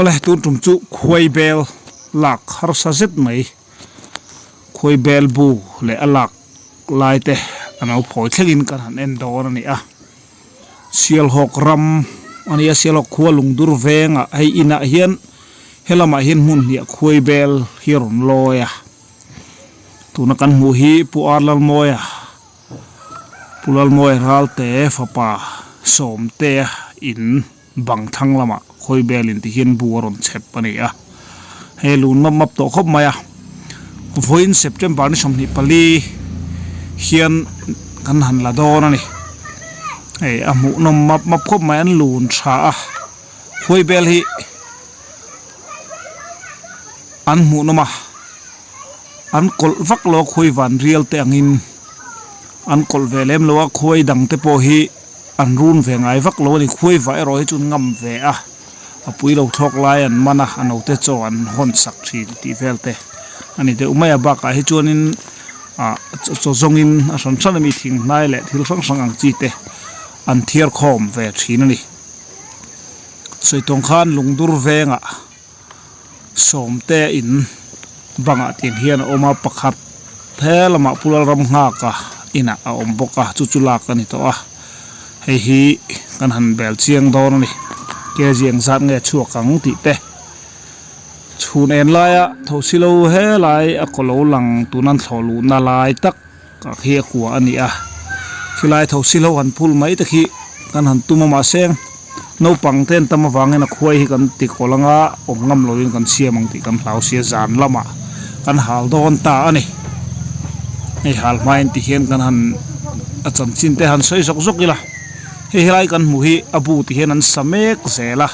oleh tu tum chu KHUAIBÉL lak harsa Sept mai KHUAIBÉL bu le alak lai te anau phoi thlengin kan han en dor ani a sial hok ram ani a sial hok khuwa lungdur venga hei ina hian helama hian mun hi KHUAIBÉL hiron loya tuna kan mu hi pu arlal moya pulal moy ralte fapa som te in bang thang lama KHUAIBÉL in ti hian buaron chep ani a helun map to khop maya voin September ni somni pali hian kan han la don ani ei a hmuhnawm map khop mai an lun tha a KHUAIBÉL hi an hmuhnawma an kol vak lo khui van rial te angin an kol velem lo a khuai dang te po hi an run ve ngai vak lo ni khuai vai ro hi chun ngam ve a apui lo thok lai an mana ano te cho an hon sak thi ti velte ani te umaya ba ka hi chuanin a cho zongin a san san mi thing nai le thil sang sang ang chi te an thiar khom ve thin ani soitong khan lungdur venga som te in banga tin hian oma pakhat thelama pulal ram nga ka ina a om boka chuchula ka ni to a hei hi kan han bel chiang don ni ke jiang zat nge chuakang ti te chhun en laia thosilo he lai a kolo lang tunan tholu na lai tak ka khia kwa ani a khilai thosilo han phul mai ta khi kan han tuma ma seng no pang ten tama wangena khuai hi kan ti kolanga om ngam loin kan siamang ti kan hlau sia zan lama kan hal don ta ani ei hal main ti hian kan han a chan chin te han soi sok zok ila he helai kan mu hi abu ti hian an samek zela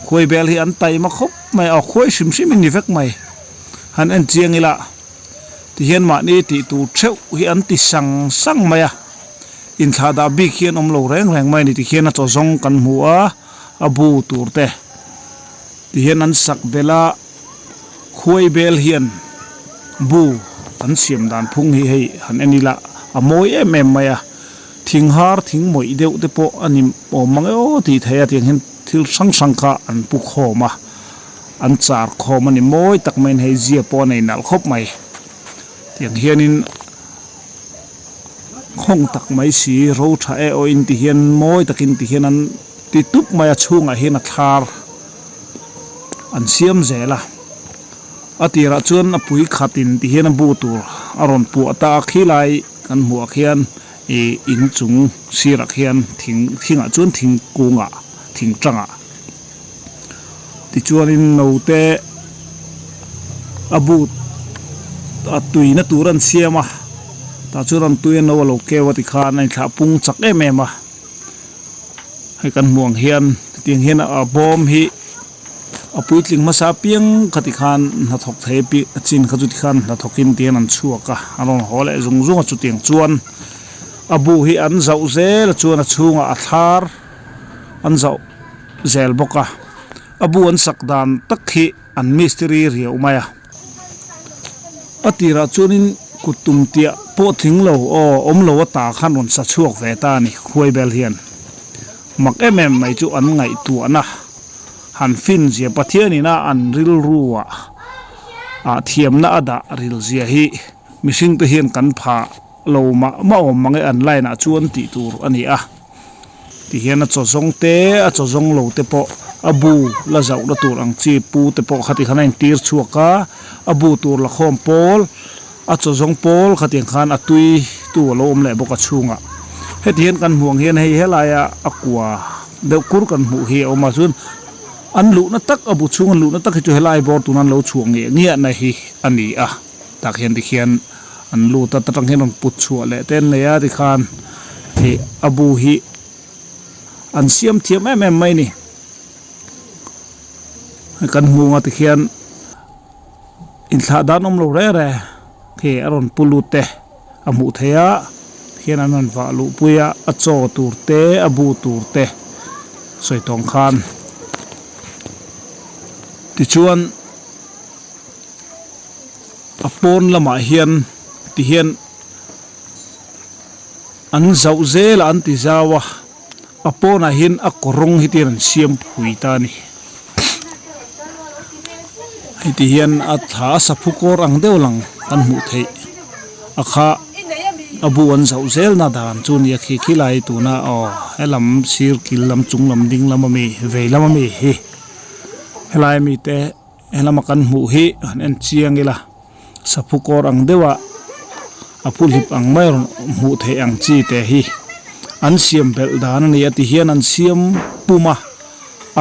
KHUAIBÉL hi an tai ma khop mai a khoi sim sim ni vek mai han en chiang ila ti hian ma ni ti tu theu hi an ti sang sang maya in thada big hian om lo reng reng mai ni ti hian a cho zong kan mu a abu turte ti hian an sak bela KHUAIBÉL hian bu an siam dan phung hi hei han enila amoi em maya thing har thing moi deuh te po ani o mange o ti thaya tiang hin thil sang sang kha an pu khoma an char khoma ni moi tak men hei zia po nei nal khop mai tiang hianin khong tak mai si ro tha e o in ti hian moi takin ti hian an ti tup mai a chunga hian a thar an siam zela atira chuan apui khatin ti hian bu tur aron pu ata khilai kan mu khian e in chung sira khian thinga chuan thing kunga thing tanga ti chuan in note abu atuina turan siama ta chuan tuin no lo kewa ti khan ai tha pung chak emema hai kan muang hian ting hian a bom hi apui tling masa piang khati khan na thok the pi chin kha chu ti khan na thokin tian an chuaka aron hole zung zung chu tiang chuan abu hi an zau zel chuan a chunga a thar an zau zel boka abu an sakdan takhi an mystery ria umaya atira chuanin kutum tia po thing lo o om lo ta khan on sa chuak ve ta ni KHUAIBÉL hian mak mai chu an ngai tu ana han fin zia pathiani na an ril ruwa a thiam na ada ril zia hi mishing te hian kan pha lo ma om mangai an line a chuan ti tur ani a ti hian a cho zong te a cho zong lo te po abu la zau la tur ang chi pu te po khati khanain tir chuaka abu tur la khom pol a cho zong pol khati khan atui tu lo om le boka chunga he ti hian kan huang hian hei helaya akwa de kur kan mu hi o ma chun an lu na tak abu chung an lu na tak hi chu helai bor tunan lo chuang nge ngia na hi ani a tak hian ti khian an lu ta tang hian put chua le ten le ya ti khan he abu hi an siam thiam em mai ni kan mu nga ti khian in tha dan om lo re re ke aron pulute amu theya hian an va lu puya a cho turte abu turte soitong khan ti chuan apon lama hian ti hian an zau zel an ti zawa apona hin a korong hitin an siam phui ta ni iti hian a tha saphukor ang deuh lang kan hmuh theih akha abu an zau zel na dan chu ni khi khilai tu na helam sir kil lam chung lam ding lam mi veilam mi hi helai mi te helam kan hmuh hi an chiang ila saphukor ang dewa apulhip ang mai hmuh thei ang chi te hi an siam bel dan ni ati hian an siam puma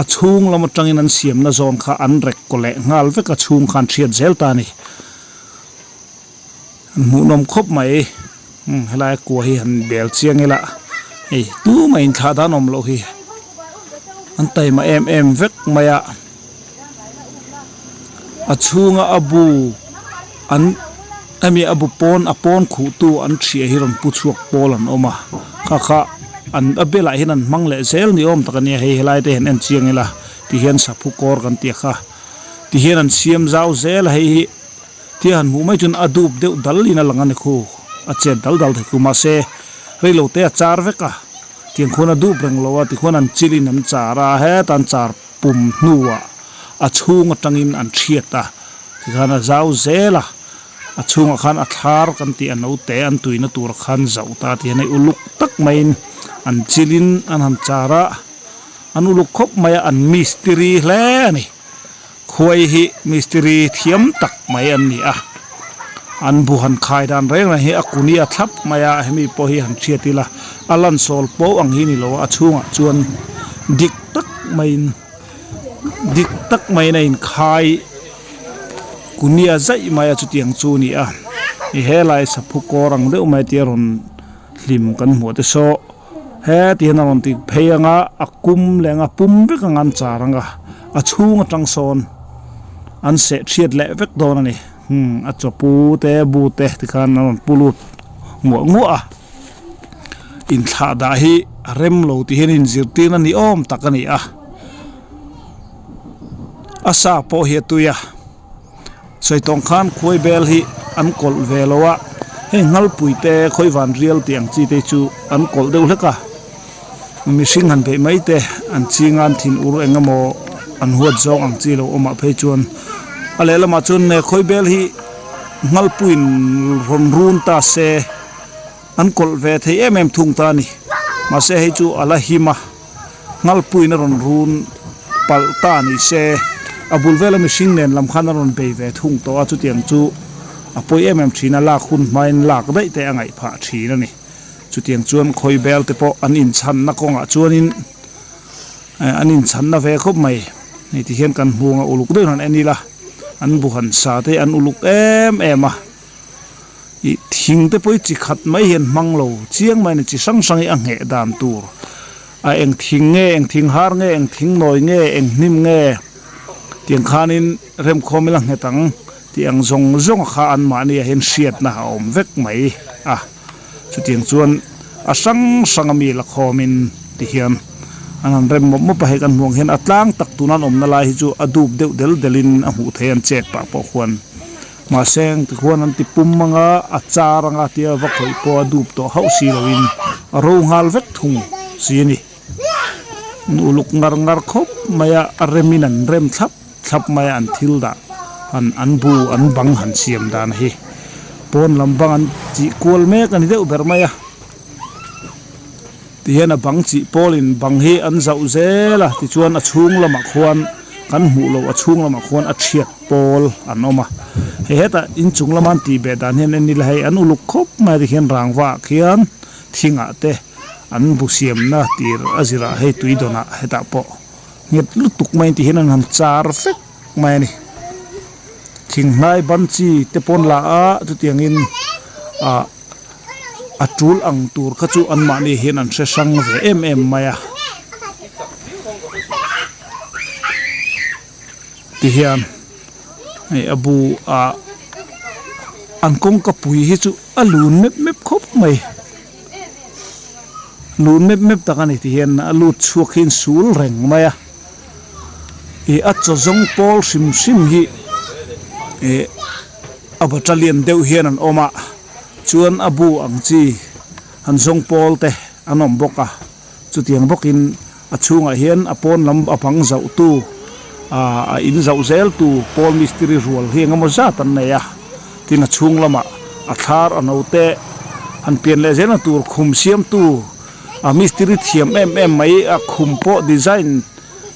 a chung lam atangin an siam na zon kha an rek ko le ngal vek a chung khan thiat zel ta ni hmuhnawm khop mai helai ko hi han bel chiang ila ei tu mai tha da nom lo hi an tai ma em vek maya a chunga abu an ami abu pon apon khu tu an thria hi ron pu chuak pol an oma kha an abela hinan mangle zel ni om takani hei helai te hen en chiang ila ti hian saphukor kan tia kha ti hian an siam zau zel hei hi ti han mu mai chun adup deuh dal ina langani khu a chen dal the ku ma se reilo te a char veka tiang khona dup reng lowa ti khon an chilin an chara he tan char pum nuwa a chung atangin an thiata ti khana zau zela a chung khan a thar kan ti an te an tuina tur khan zau ta ti nei uluk tak main an chilin an han chara an uluk khop maya an mistri hle ni khoi hi mistri thiam tak mai an ni a an buhan khai dan reng na hi akunia thlap maya hemi po hi han thiatila alan sol po ang hi ni lo a chunga chuan dik tak mai na in khai kunia zai maya chu tiang chu ni a hi helai saphukor ang deuh mai ti ron hlim kan hmu te so he ti na ron ti pheyanga akum lenga pum vek an charanga a chunga tang son an se thiat le vek don ani a chopu te bu te ti khan an pulut ngua in tha da hi rem lo ti hen in zirtin ani om takani a asa po hi tuya soitong khan khoi bel hi an kol velowa he ngal puite khoi van rial tiang chi te chu an kol deuh hleka mishing han be mai te an chingan thin ur engamo an huat zong ang chi lo oma phei chuan alela ma chun ne khoi bel hi ngal puin ron run ta se an kol ve thei em thung ta ni ma se he chu ala hima ngal puin ron run pal ta ni se abul vela mishing nen lam khan ron be ve thung to a chu tiang chu apoi em thina la khun main lak dai te angai pha thina ni chu tiang chuan khoi bel te po an in chan na konga chuanin an in chan na ve khop mai ni ti hian kan hunga uluk de han anila an buhan sa te an uluk em a i thing te poi chi khat mai hian manglo chiang mai ni chi sang sang i ange dan tur a eng thing har nge eng thing noi nge eng nim nge tiang khanin rem khomila nge tang tiang zong kha an ma ni hen siat na om vek mai a chu tiang chuan a sang mi la khomin ti hian an rem mo pa he kan muang hen atlang tak tunan om na lai hi chu adup deuh delin a hu thean chet pa po khwan ma seng ti khwan an ti pum manga a charanga tia va khoi po adup to hau si loin ro ngal vek thung si ni uluk ngar khop maya areminan rem thap maya an thilda an bu an bang han siam dan hi pon lambang an chi kol me kan deuh ber maya ti hian a bang chi polin bang hi an zau zela ti chuan a chung lama khwan kan hmu lo a chung lama khwan a thiat pol an oma he heta in chung laman ti be dan hen ani la hei an uluk khop mai ri hian rangwa khian thinga te an bu siam na tir azira hei tuidona heta po nget lutuk mai ti hian an ham char fek mai ni thing nai ban chi te pon la a tu tiangin a tul ang tur kha chu an ma ni hian an se sang ve em maya ti hian ai abu an kong ka pui hi chu alun mep khop mai lun mep takani ti hian alu chuak hin sul reng maya e acho zong pol sim hi e abatalian deuh hian an oma chuan abu ang chi han zong pol te anom boka chu tiang bokin a chunga hian apon lam apang zau tu in zau zel tu pol mistri rual hi ngamo za tan nei a tina chung lama a thar anote an pian le zena tur khum siam tu mistri thiam em mai a khum po design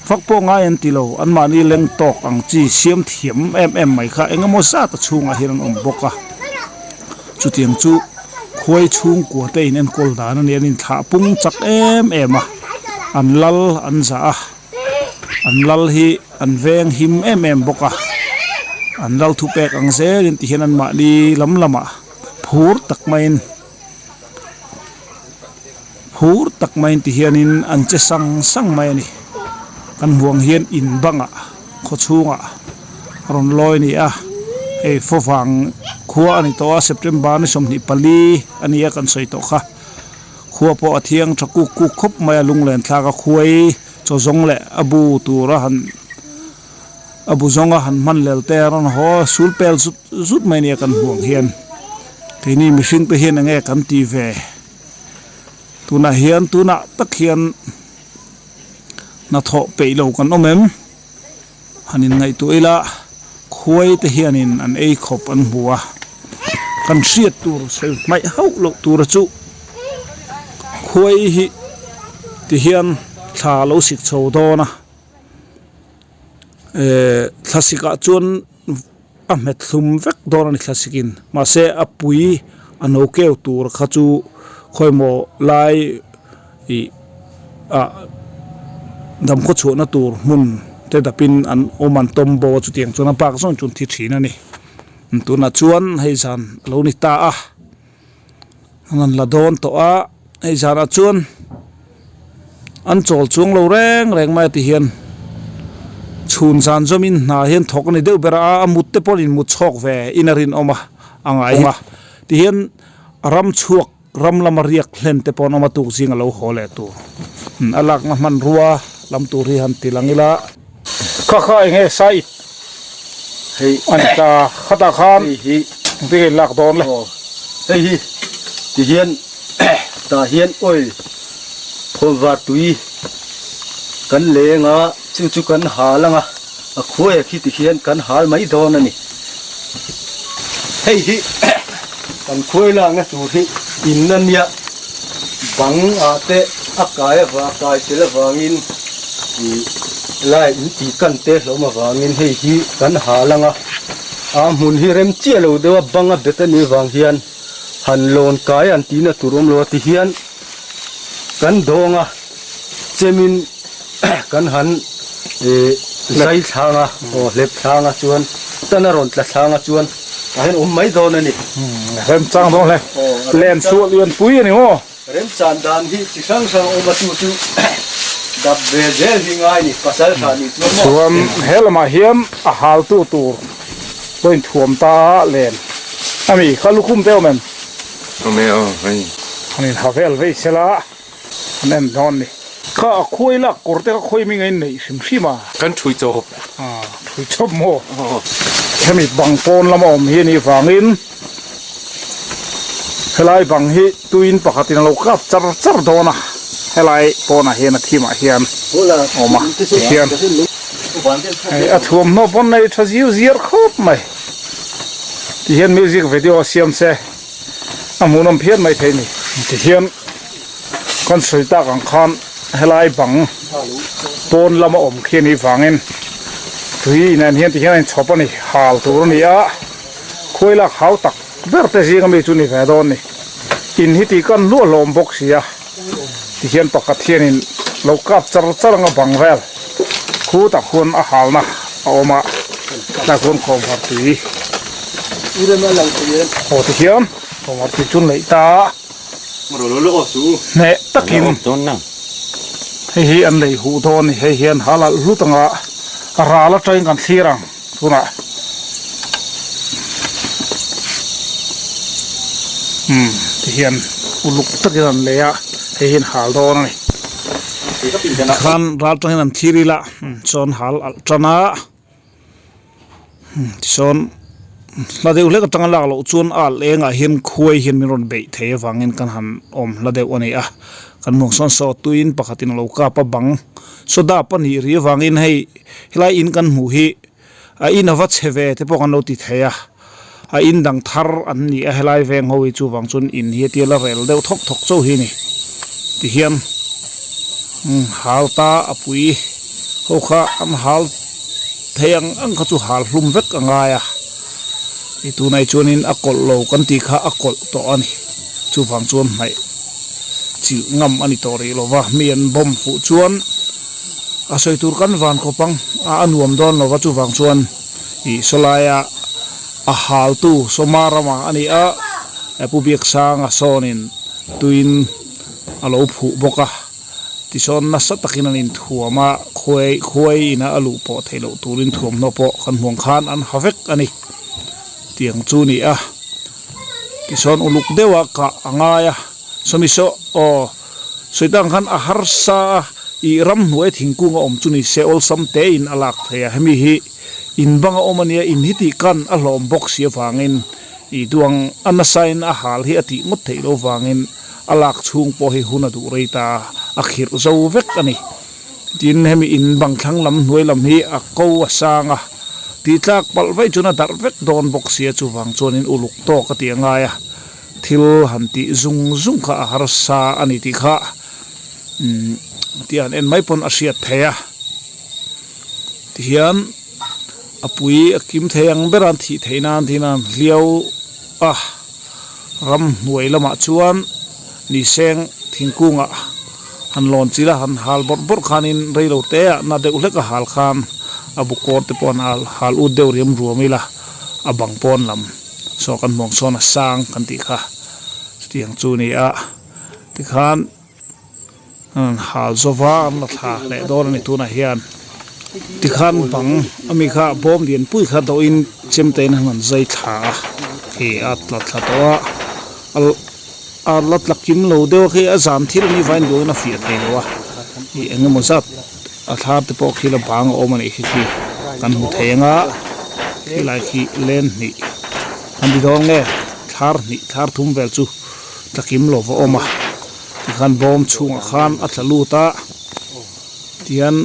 fakpo nga en tilo an mani leng tok ang chi siam thiam em mai kha engamo sa ta chunga hiran boka chu tiang chu khoi chung ko te in kol dan an in tha pung chak em an lal an za an lal hi an veng him em boka an lal thu pek ang se in ti hian an ma ni lama phur tak main ti hian in an che sang mai ni kan huang hian in banga kho chunga ron loi ni e fo wang khua ani to September ni som ni pali ani kan soi to kha khua po athiang thaku ku khop mai lung len thla ka khuai cho zong le abu tura han abu zonga han man lel te ron ho sul pel zut mai ni kan huang hian tini mihring te hian ange kan ti ve tuna tak hian na tho pe lo kan omem hanin ngai tu ila khoi te hianin an ei khop an buwa kan hriat tur sel mai hau lo tur chu khoi hi ti hian thla lo sik chho dona thlasika chuan a met thum vek dona ni thlasikin ma se apui ano keu tur kha chu khoimo lai i dam ko chuna tur mun te dapin an oman tombo chu tiang chuna pak zon chun thi thina ni tuna chuan hei zan lo ni ta an la don to hei zan a chuan an chol chung lo reng mai ti hian chun zan zomin na hian thok ni deu bera amut te polin mut chok ve inarin oma angai ti hian ram chuak ram lamariak hlen te pon oma tu singa lo hole tu alak na man ruwa lam tu ri han tilangila kha nge sai hei anta khata khan hi ti lak don le hei ti hian ta hian oi phova tui kan lenga chu kan halanga a khoi khi ti hian kan hal mai don ani hei hi kan khoi la nga tu hi innania bang ate akai wa kai tela wangin lai ti kan te hloma wangin hei hi kan halanga mun hi rem che lo dewa banga betani wang hian han lon kai an tina turum lo ti hian kan donga chemin kan han lai thanga lep thanga chuan tanaron tla thanga chuan ahen mai don ani rem chang dong le len su lian pui ani ho rem chan dan hi chi sang oma tu dab ve zel hi ngai ni pasal thani chuan helma hiam a hal tu toin thuam ta len ami khalukhum teu men hei ani havel ve sela nen don ni kha khoi la korte khoi mi ngai nei sim kan thui chop thui chop mo hemi bang pon lama om hi ni wangin helai bang hi tuin pakhatin lo kap char dona helai pona hian thima hian oma hian a thuam no pon nei thaziu ziar khop mai ti hian music video siam se amunam phian mai theini ti hian kon soita kang khan helai bang pon lama om khiani wangin tui nan hian ti hian chopani hal tur ni a khoila khau tak berte jinga mi chu ni ve don ni in hi ti kan lu lom bawksi a ti hian pakhat hian in lo kap char nga bangvel khu ta khun a halna a oma ta khun khom har tui ire ma lang yen o ti hian khom har ti chun lei ta lo su ne takin ton na hi an lei hu don ni hei hian hala lutanga rala train kan thirang tuna hian uluk takiran leya hin hal don ni khan ral train an thirila chon hal altrana chon ladeu le ka tanga lak lo chun al enga hin khuai hin miron be the wangin kan han om ladeu ani a kan mong son so tuin pakhatin lo ka pa bang soda pan hi ri wangin hei hilai in kan mu hi a in awa cheve te pawh kan lo ti theia a in dang thar an ni a helai veng ho chu wang chun in hi tiala rel deuh thok thok chau hi ni ti hian halta apui ho kha an hal theyang ang kha chu hal hlum vek anga ya i tu nai chunin a kol lo kan ti kha a kol to ani chu wang chun mai chil ngam ani to ri lova mian bom fu chuan a soi tur kan van ko pang a anuam don lova chu wang chuan i solaya a hal tu somarama ani a pubiak sang a sonin tuin alo phu boka ti son na sa takin anin thuama khoi ina alu po thelo turin thuam no po kan hmuang khan an havek ani tiang chu ni a ti son uluk dewa ka angaya somiso o soitang khan a harsa i ram nuai thingkung om chu ni se ol sam te in alak thaya hemi hi in banga omania in hiti kan a hlom bawksi wangin i duang anasain a hal hi ati mut theilo wangin alak chung po hi huna du reita akhir zo vek ani tin hemi in bang thlang lam nuai lam hi a ko asanga ti tlak pal vai chuna dar vek don bawksi chu wang chonin uluk to ka ti anga ya thil hanti zung kha harsa ani ti kha tian en mai pon asiat theya ti hian apui akim theyang beran thi theinan thinan liau ram nuai lama chuan ni seng thingkunga han lon chila han hal bor khanin reilo te na de ulek a hal khan abu kor te pon al hal u deu riam ruamila abang pon lam so kan mong sona sang kan ti kha tiang chu ni a ti khan hal zova an la tha le dor ni tu na hian ti khan bang ami kha bom dian pui kha do in chemtein han zai tha he at la tha to a lat lakim lo deuh khi a zam thil ni vain do na fia thei lo i engemaw zat a thar te pawh khila bang omani khi kan hu thenga khilai khi len ni an di dong nge thar thum vel chu takim lo wa oma ti khan bom chung khan a thalu ta tian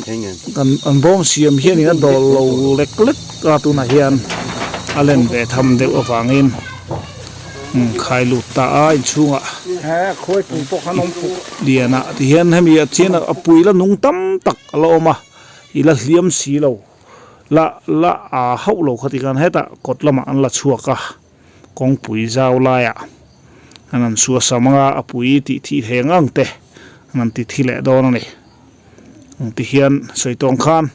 kan an bom siam hian in a dol lo lek ka tu na hian alen ve tham deuh awangin khai lu ta a in chunga khoi pu po khanom pu liana ti hian hemi a chena apui la nung tam tak alo ma ila hliam si lo la a hau lo khati kan heta kotlama an la chuaka kong pui zau la ya anan suwa samanga apui ti thi hengang te anan ti thile don ani ti hian soitong khan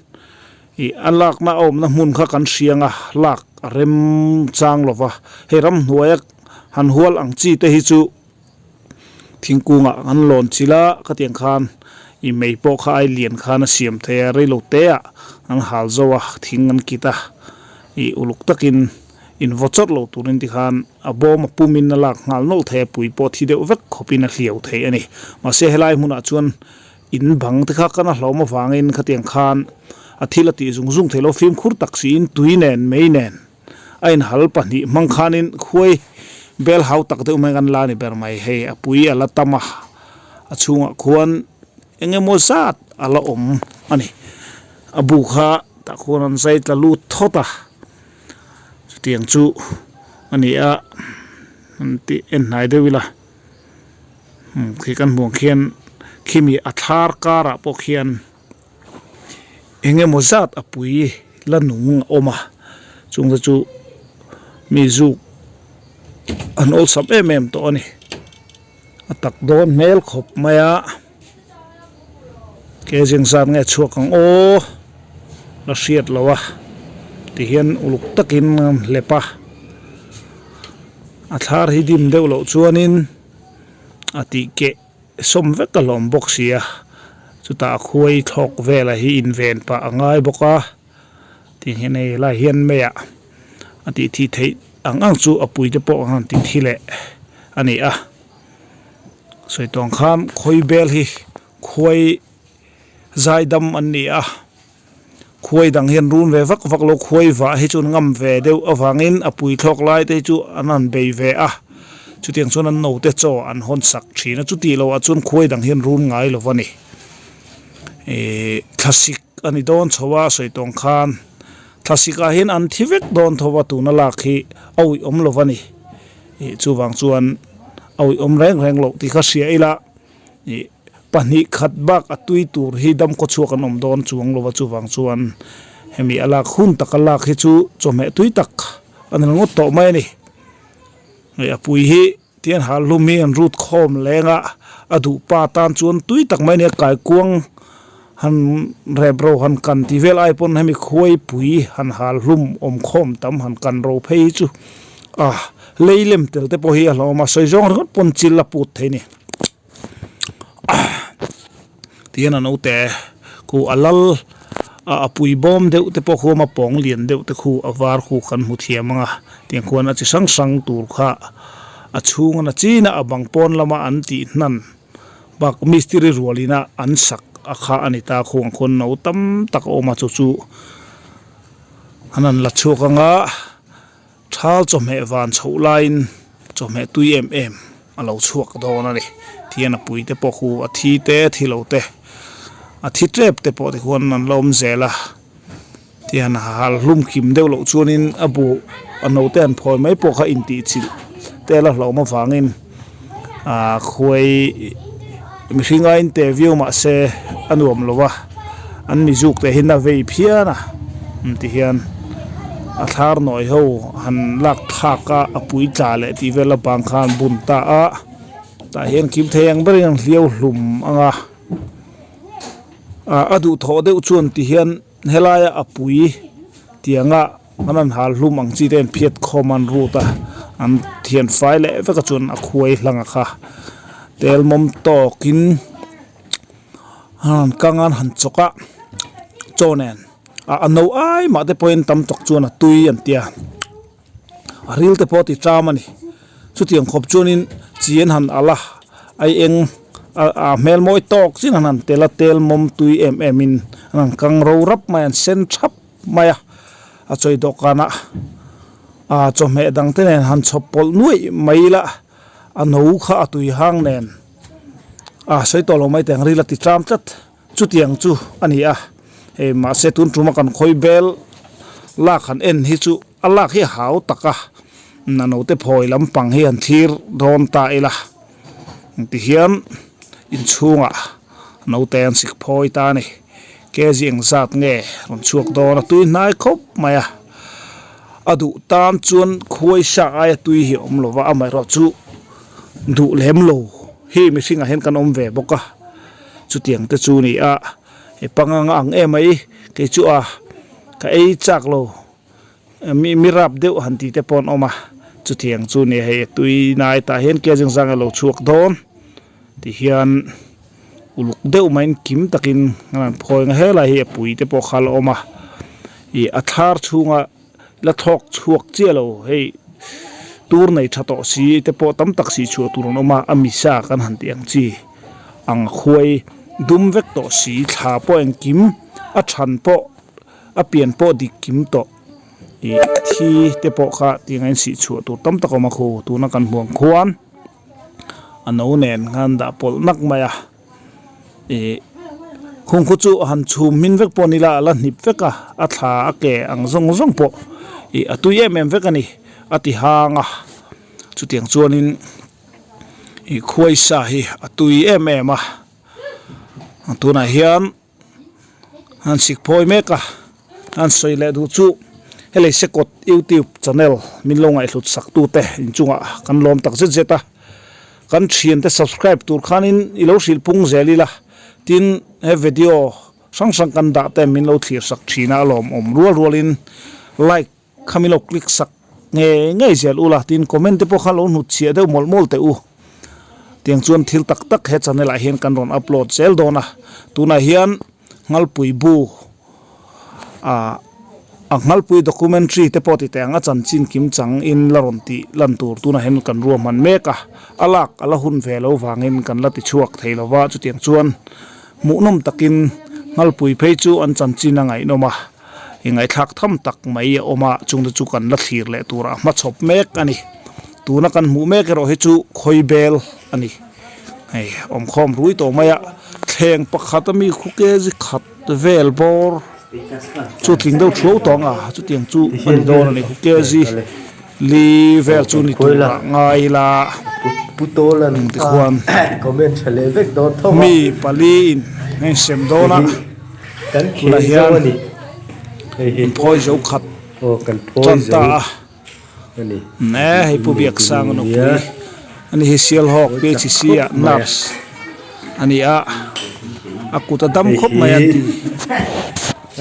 i alak na awmna hmun kha kan sianga lak rem chang lova heram nuayak han hual ang chi te hi chu thingkunga an lon chila ka tiang khan i mei po kha ai lian khan a siam the reilo te a an hal zowa thing an kita i uluk takin in vochot lo turin ti khan a bom pumin na lak ngal no the pui po thi deuh vek khopin a hliau the ani ma se helai hmuna chuan in bang te kha kana hlawma wangin ka tiang khan a thila ti zung thelo film khur taksi in tuinen meinen ain hal pani mang khanin khuai bel hau tak te umengan la ni ber mai he apui ala tama achunga khuan engemaw zat ala om ani abu kha ta khuan an zai tla lu thota tiang chu ani a anti en nai de wila khi kan muang khian khimi athar kara po khian engemaw zat apui la nung oma chungda chu mi zu an ol sam em to ani atak don mel khop maya ke jing san nge chuak ang o la siat lawa ti hian uluk takin lepa athar hi dim deuh lo chuanin ati ke som vek a lom bawksia chuta khuai thok vela hi in ven pa angai boka ti hian ei la hian meya ati thi thei ang chu apui te po han ti thile ani a soitong kham khoi bel hi khoi zaidam an ni a khoi dang hian run ve vak lo khoi wa hi chun ngam ve deuh awangin apui thlok lai te chu anan bei ve a chu tiang chuan an no te chaw an hon sak thina chu ti lo a chuan khuai dang hian run ngai lo wani classic ani don chowa soitong khan classic a hin an thivek don thowa tu na lakhi awi om lo wani chu wang chuan awi om reng lo ti kha sia ila pani khat bak atui tur hi dam ko chuak an om don chuang lo wa chu wang chuan hemi ala khun takala khi chu chome tui tak an ngot to mai ni apui hi tian hal lumi an rut khom lenga adu pa tan chuan tui tak mai ne kai kuang han rebro han kan ti vel ai pon hemi khoi pui han hal lum om khom tam han kan ro phei chu leilem tel te po hi lo ma soi jong rot pon chil la put theini tian an ute ku alal apui bom deuh te po khoma pong lian deuh te khu awar khu kan mu thiamanga tiang khuan a chi sang tur kha a chung na china abang pon lama an ti nan bak mistri rualina an sak akha anita khong khon no tam tak oma chu hanan la chukanga thal chome van chho line chome tui alo chuak dona ni tiana pui te po khu a thi te thilo te a thi trep te po te khon nan lom zela tiana hal lum kim deuh lo chuanin abu ano te an phoi mai po kha in ti chil te la lo ma wangin khuai mihringa interview ma se anuam lowa an mi juk te hinna vei phiana ti hian a thar noi ho han lak thaka apui tla le ti vela bang khan bun ta ta hian kim theyang beriang hliau hlum anga adu tho deuh chuan ti hian helaya apui tianga anan hal hlum ang chi ten phiat khoman ruta an thian fai le veka chuan a khuai hlanga kha tel mom tokin han kangan han choka chonen no ai ma te point tam tok chuan a tui an tia a ril te poti tramani chu tiang khop chuanin chien han ala ai eng mel moi tok chin han tela tel mom tui in an kang ro rap mai an sen thap maya a choi dokana chome dang te nen han chopol nuai maila ano kha atui hang nen soi tolo mai teng rila ti tram tat chu tiang chu ani ma se tun tuma kan khoi bel la khan en hi chu ala hi hau taka nano te phoi lam pang hi an thir don ta ila ti hian in chunga no te an sik phoi ta ni ke jing zat nge ron chuak don tui nai khop maya adu tam chuan khuai sa ai tui hi om lova amai ro chu du lem lo hi mi singa hen kan om ve boka chu tiang te chu ni e panganga ang emai ke chu ka ei chak lo mi rap deuh han ti te pon oma chu tiang chu ni he tui nai ta hen ke jing zang lo chuak don ti hian uluk deuh main kim takin ngan phoi nga hela hi pui te po khal oma athar chunga la thok chuak chelo hei tur nei thato si te po tam tak si chu tur no ma amisa kan han tiang chi ang khuai dum vek to si tha po eng kim a than po a pian po dik kim to thi te po kha tingain si chu tur tam tak ma khu tu na kan huang khuan ano nen ngan da pol nak maya khung khu chu han chum min vek po nila la nip veka a tha ake ang zong po atui vek ani ati hanga chu tiang chuanin khuai sa hi atui tuna hian han sik phoi meka han soi le du chu hele sekot YouTube channel min longai hlut sak tu te in chunga kan lom tak zeta kan thien te subscribe tur khanin ilo sil pung zelila tin he video sang kan da te min lo thlir sak thina lom om rualin like khamilo click sak nge zel ula tin comment te po khalo nu chia de mol te u tiang chuan thil tak he channel a hian kan ron upload sel dona tuna hian ngalpui bu ngalpui documentary te poti te anga chanchin kim chang in laron ti lan tur tuna hen kan ruam man meka alak ala hun velo wangin kan lati chuak theilowa chu tiang chuan hmuhnawm takin ngalpui phei chu an chanchin angai noma ingai thak tham tak mai oma chung chu kan la thlir le tura ma chop mek ani tu na kan mu me ke ro he chu KHUAIBÉL ani hei om khom rui to maya thleng pakhat mi khu ke ji khat vel bor chu tling do thro tong a chu tiang chu ani don ani khu ke ji li vel chu ni tu ngai la putolan ti khuan comment chale vek do thoma mi pali in hei sem do na kan la khi hian ani hei phoi zo khat o kan phoi chan zo ta ani ne hei pu biak sang no pui ani hi sial hok pe chi sia nars ani a akuta dam khop mai an ti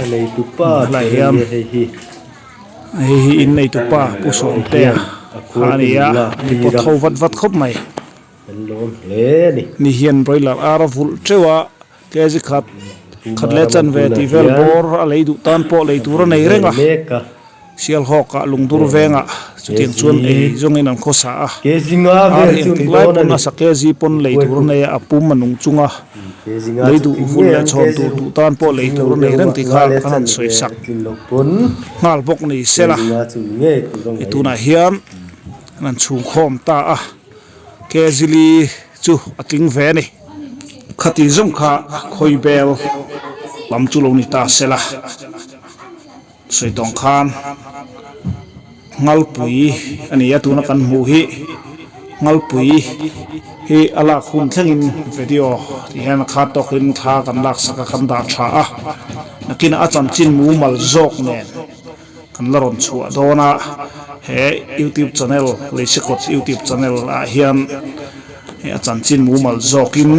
anei tu pa la hiam hi in nei tu pa pu som te ani a ni po tho vat khop mai kan lom le ni ni hian broiler ara vul chewa ke ji khat le chan ve ti vel bor a lei du tan po lei tur nei renga meka sial hok a lungdur venga chutin chuan e zongin an khosa a ke zinga ar ve chu hi ni lai don pon ani a sake ji pon lei tur nei a pum manung chunga ke zinga lei du vul le chon tu tan po lei tur nei reng ti kha kan soi sak tin lo pon ngal bok ni sela zinga chu nge tu rong ai ituna hian nan chung khom ta a ke zili chu atling ve ni khati zum kha KHUAIBÉL lam chu lo ni ta sela soi tong khan ngal pui ani atuna kan mu hi ngal pui hi ala khun thlengin video ti hian kha to khin tha kan lak saka kan da tha a nakin a chan chin mu mal jok nen kan laron chua dona he YouTube channel leisikot YouTube channel a hian he a chan chin mu mal jokin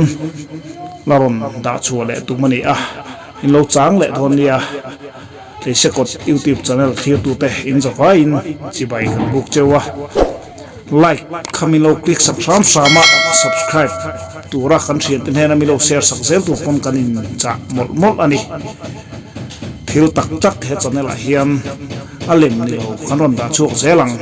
laron da chua le tu mani a in lo chang le thon nia leisikot YouTube channel khir tu te in zawa in chibai kan buk chewa like kamilo click sama subscribe tura kan sian ten hena milo share sak zel tu pon kanin cha mol ani thil tak tak he channel a hian alem ni lo kan ron da chu zelang